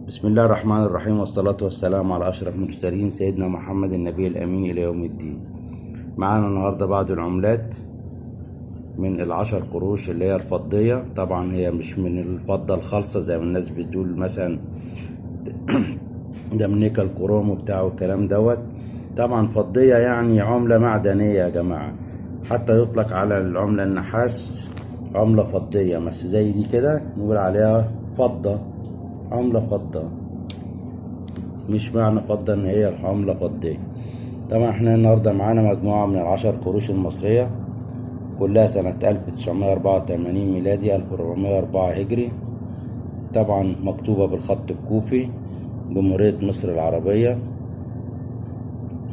بسم الله الرحمن الرحيم، والصلاة والسلام على أشرف المرسلين سيدنا محمد النبي الأمين إلى يوم الدين. معانا النهاردة بعض العملات من ال10 قروش اللي هي الفضية. طبعا هي مش من الفضة الخالصة زي ما الناس بتقول، مثلا ده من نيكل كروم وبتاع والكلام دوت. طبعا فضية يعني عملة معدنية يا جماعة، حتى يطلق على العملة النحاس عملة فضية، بس زي دي كده نقول عليها فضة، عملة فضة. مش معنى فضة ان هي عملة فضية. طبعا احنا النهاردة معانا مجموعة من ال10 قروش المصرية، كلها سنة 1984 ميلادي 1404 هجري. طبعا مكتوبة بالخط الكوفي، جمهورية مصر العربية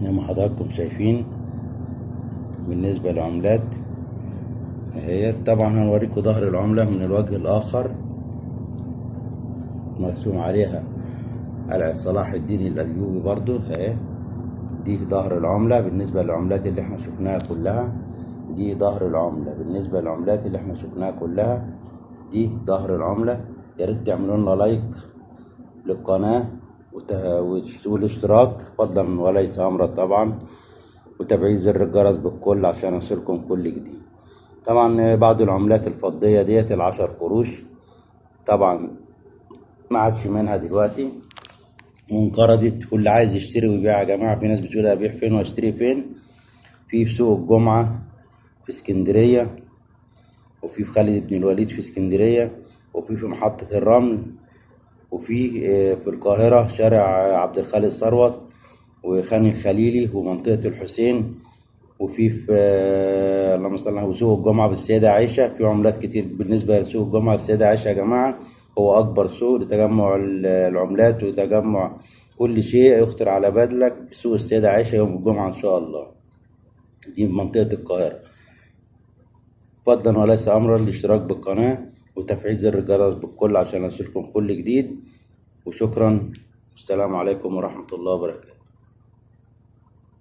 زي ما حضراتكم شايفين. بالنسبة للعملات هي طبعا هنوريكم ظهر العملة من الوجه الآخر، مرسوم عليها قلعة صلاح الدين الأيوبي برضو اهي. دي ظهر العملة بالنسبة للعملات اللي احنا شفناها كلها. دي ظهر العملة بالنسبة للعملات اللي احنا شفناها كلها. دي ظهر العملة. يا ريت تعملوا لنا لايك للقناة والاشتراك فضلا وليس أمرا طبعا، وتفعيل زر الجرس بالكل عشان يصلكم كل جديد. طبعا بعض العملات الفضية ديت ال10 قروش طبعا ما عادش منها دلوقتي، وانقرضت. واللي عايز يشتري ويبيع يا جماعة، في ناس بتقول ابيع فين واشتري فين. في سوق الجمعة في اسكندرية، وفي خالد بن الوليد في اسكندرية، وفي محطة الرمل، وفي في القاهرة شارع عبد الخالق ثروت وخان الخليلي ومنطقة الحسين، وفي اللهم صل على سوق الجمعة بالسيدة عائشة. في عملات كتير بالنسبة لسوق الجمعة بالسيدة عائشة يا جماعة، هو أكبر سوق لتجمع العملات وتجمع كل شيء يخطر على بالك. سوق السيدة عائشة يوم الجمعة إن شاء الله، دي منطقة القاهرة. فضلا وليس أمرا الاشتراك بالقناة وتفعيل زر الجرس بالكل عشان يصلكم كل جديد. وشكرا، السلام عليكم ورحمة الله وبركاته.